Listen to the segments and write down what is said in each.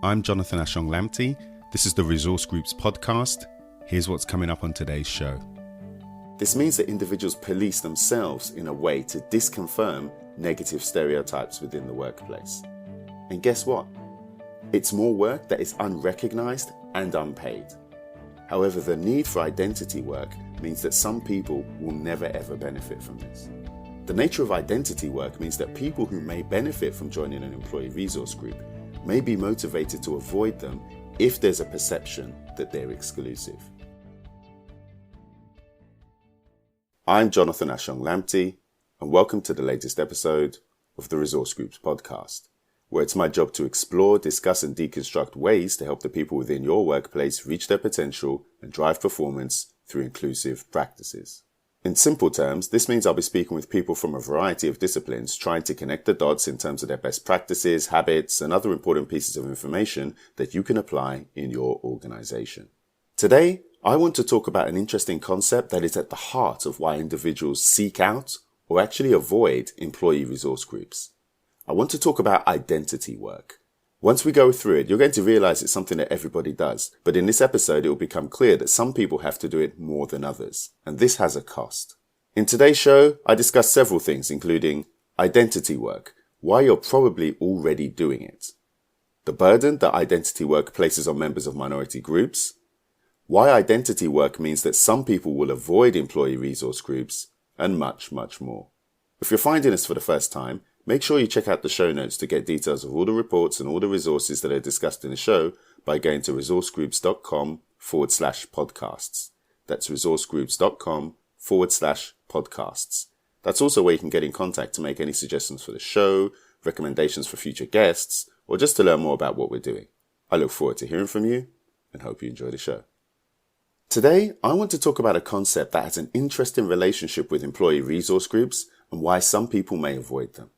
I'm Jonathan Ashong-Lamptey. This is the Resource Groups podcast. Here's what's coming up on today's show. This means that individuals police themselves in a way to disconfirm negative stereotypes within the workplace. And guess what? It's more work that is unrecognized and unpaid. However, the need for identity work means that some people will never ever benefit from this. The nature of identity work means that people who may benefit from joining an employee resource group may be motivated to avoid them if there's a perception that they're exclusive. I'm Jonathan Ashong-Lamptey, and welcome to the latest episode of the Resource Groups podcast, where it's my job to explore, discuss, and deconstruct ways to help the people within your workplace reach their potential and drive performance through inclusive practices. In simple terms, this means I'll be speaking with people from a variety of disciplines, trying to connect the dots in terms of their best practices, habits, and other important pieces of information that you can apply in your organization. Today, I want to talk about an interesting concept that is at the heart of why individuals seek out or actually avoid employee resource groups. I want to talk about identity work. Once we go through it, you're going to realize it's something that everybody does. But in this episode, it will become clear that some people have to do it more than others. And this has a cost. In today's show, I discuss several things, including identity work, why you're probably already doing it, the burden that identity work places on members of minority groups, why identity work means that some people will avoid employee resource groups, and much, much more. If you're finding this for the first time, make sure you check out the show notes to get details of all the reports and all the resources that are discussed in the show by going to resourcegroups.com/podcasts. That's resourcegroups.com/podcasts. That's also where you can get in contact to make any suggestions for the show, recommendations for future guests, or just to learn more about what we're doing. I look forward to hearing from you and hope you enjoy the show. Today, I want to talk about a concept that has an interesting relationship with employee resource groups and why some people may avoid them.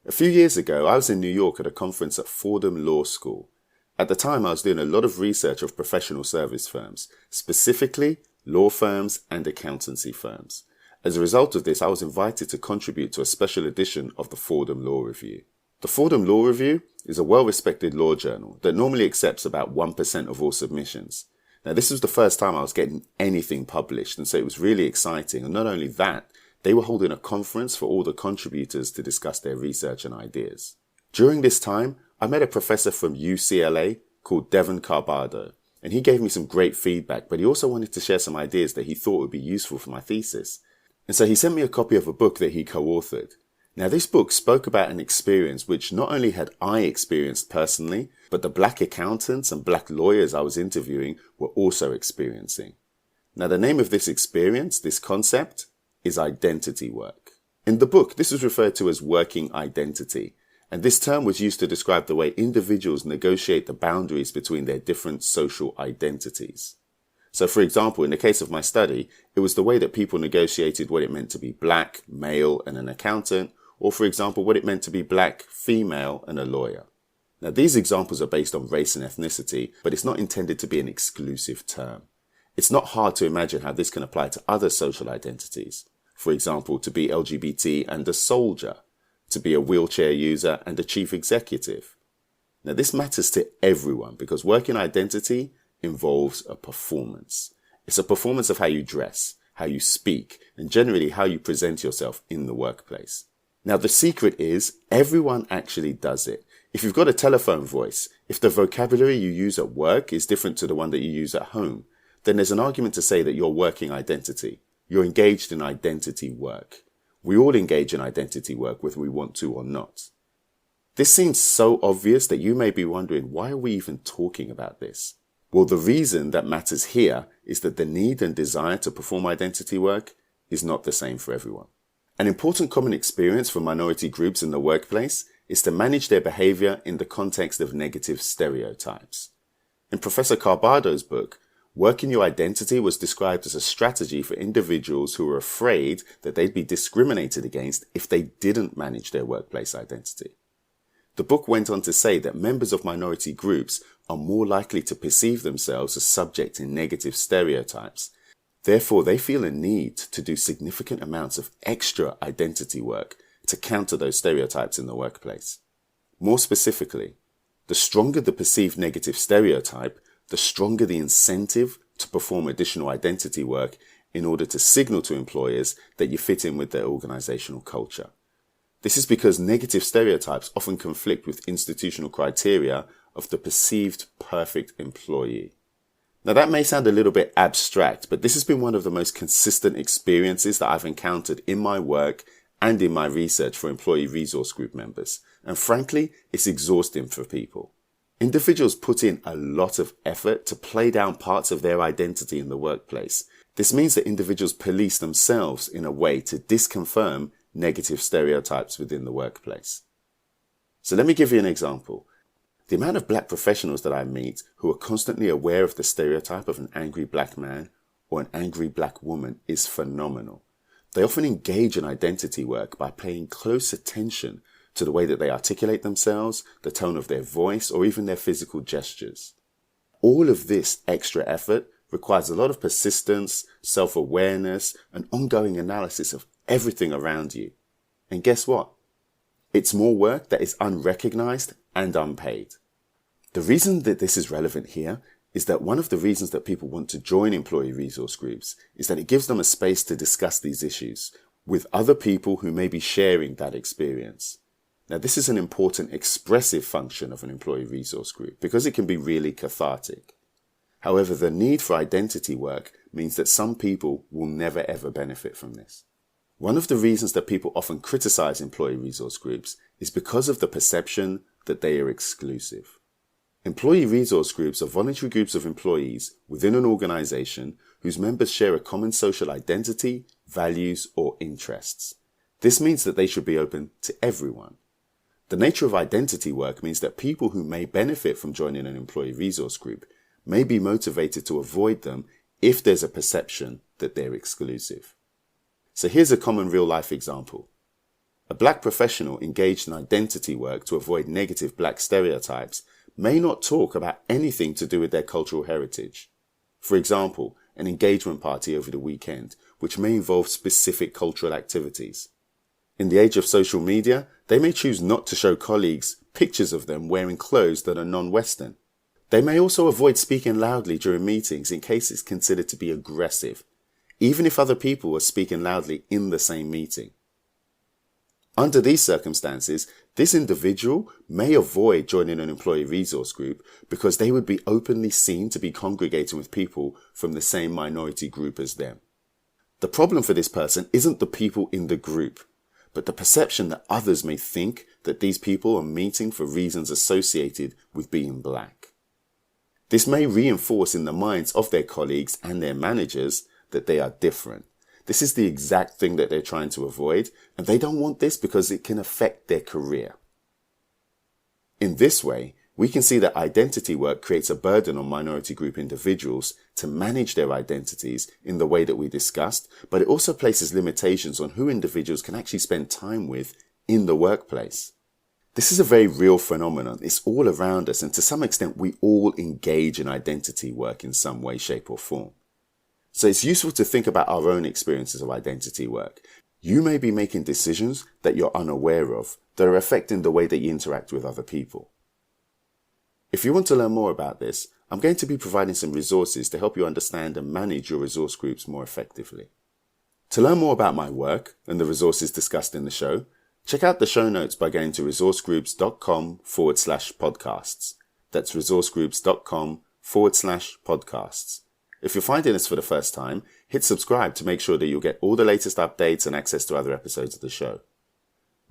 A few years ago, I was in New York at a conference at Fordham Law School. At the time, I was doing a lot of research of professional service firms, specifically law firms and accountancy firms. As a result of this, I was invited to contribute to a special edition of the Fordham Law Review. The Fordham Law Review is a well-respected law journal that normally accepts about 1% of all submissions. Now, this was the first time I was getting anything published, and so it was really exciting. And not only that, they were holding a conference for all the contributors to discuss their research and ideas. During this time, I met a professor from UCLA called Devon Carbado, and he gave me some great feedback, but he also wanted to share some ideas that he thought would be useful for my thesis. And so he sent me a copy of a book that he co-authored. Now, this book spoke about an experience which not only had I experienced personally, but the black accountants and black lawyers I was interviewing were also experiencing. Now, the name of this experience, this concept, is identity work. In the book, this was referred to as working identity, and this term was used to describe the way individuals negotiate the boundaries between their different social identities. So, for example, in the case of my study, it was the way that people negotiated what it meant to be black, male, and an accountant, or for example, what it meant to be black, female, and a lawyer. Now, these examples are based on race and ethnicity, but it's not intended to be an exclusive term. It's not hard to imagine how this can apply to other social identities. For example, to be LGBT and a soldier, to be a wheelchair user and a chief executive. Now, this matters to everyone because working identity involves a performance. It's a performance of how you dress, how you speak, and generally how you present yourself in the workplace. Now, the secret is everyone actually does it. If you've got a telephone voice, if the vocabulary you use at work is different to the one that you use at home, then there's an argument to say that you're working identity. You're engaged in identity work. We all engage in identity work whether we want to or not. This seems so obvious that you may be wondering, why are we even talking about this? Well, the reason that matters here is that the need and desire to perform identity work is not the same for everyone. An important common experience for minority groups in the workplace is to manage their behavior in the context of negative stereotypes. In Professor Carbado's book, working your identity was described as a strategy for individuals who were afraid that they'd be discriminated against if they didn't manage their workplace identity. The book went on to say that members of minority groups are more likely to perceive themselves as subject to negative stereotypes. Therefore, they feel a need to do significant amounts of extra identity work to counter those stereotypes in the workplace. More specifically, the stronger the perceived negative stereotype, the stronger the incentive to perform additional identity work in order to signal to employers that you fit in with their organizational culture. This is because negative stereotypes often conflict with institutional criteria of the perceived perfect employee. Now that may sound a little bit abstract, but this has been one of the most consistent experiences that I've encountered in my work and in my research for employee resource group members. And frankly, it's exhausting for people. Individuals put in a lot of effort to play down parts of their identity in the workplace. This means that individuals police themselves in a way to disconfirm negative stereotypes within the workplace. So let me give you an example. The amount of black professionals that I meet who are constantly aware of the stereotype of an angry black man or an angry black woman is phenomenal. They often engage in identity work by paying close attention to the way that they articulate themselves, the tone of their voice, or even their physical gestures. All of this extra effort requires a lot of persistence, self-awareness, and ongoing analysis of everything around you. And guess what? It's more work that is unrecognized and unpaid. The reason that this is relevant here is that one of the reasons that people want to join employee resource groups is that it gives them a space to discuss these issues with other people who may be sharing that experience. Now, this is an important expressive function of an employee resource group because it can be really cathartic. However, the need for identity work means that some people will never ever benefit from this. One of the reasons that people often criticize employee resource groups is because of the perception that they are exclusive. Employee resource groups are voluntary groups of employees within an organization whose members share a common social identity, values, or interests. This means that they should be open to everyone. The nature of identity work means that people who may benefit from joining an employee resource group may be motivated to avoid them if there's a perception that they're exclusive. So here's a common real-life example. A black professional engaged in identity work to avoid negative black stereotypes may not talk about anything to do with their cultural heritage. For example, an engagement party over the weekend, which may involve specific cultural activities. In the age of social media, they may choose not to show colleagues pictures of them wearing clothes that are non-Western. They may also avoid speaking loudly during meetings in case it's considered to be aggressive, even if other people are speaking loudly in the same meeting. Under these circumstances, this individual may avoid joining an employee resource group because they would be openly seen to be congregating with people from the same minority group as them. The problem for this person isn't the people in the group, but the perception that others may think that these people are meeting for reasons associated with being black. This may reinforce in the minds of their colleagues and their managers that they are different. This is the exact thing that they're trying to avoid, and they don't want this because it can affect their career. In this way, we can see that identity work creates a burden on minority group individuals to manage their identities in the way that we discussed, but it also places limitations on who individuals can actually spend time with in the workplace. This is a very real phenomenon. It's all around us, and to some extent, we all engage in identity work in some way, shape, or form. So it's useful to think about our own experiences of identity work. You may be making decisions that you're unaware of that are affecting the way that you interact with other people. If you want to learn more about this, I'm going to be providing some resources to help you understand and manage your resource groups more effectively. To learn more about my work and the resources discussed in the show, check out the show notes by going to resourcegroups.com/podcasts. That's resourcegroups.com/podcasts. If you're finding this for the first time, hit subscribe to make sure that you'll get all the latest updates and access to other episodes of the show.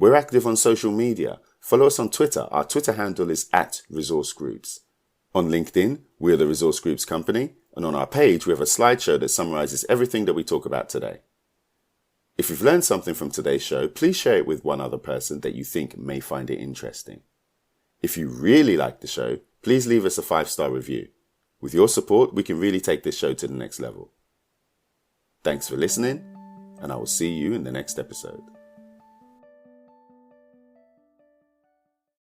We're active on social media. Follow us on Twitter. Our Twitter handle is @ResourceGroups. On LinkedIn, we're the Resource Groups Company, and on our page, we have a slideshow that summarizes everything that we talk about today. If you've learned something from today's show, please share it with one other person that you think may find it interesting. If you really like the show, please leave us a 5-star review. With your support, we can really take this show to the next level. Thanks for listening, and I will see you in the next episode.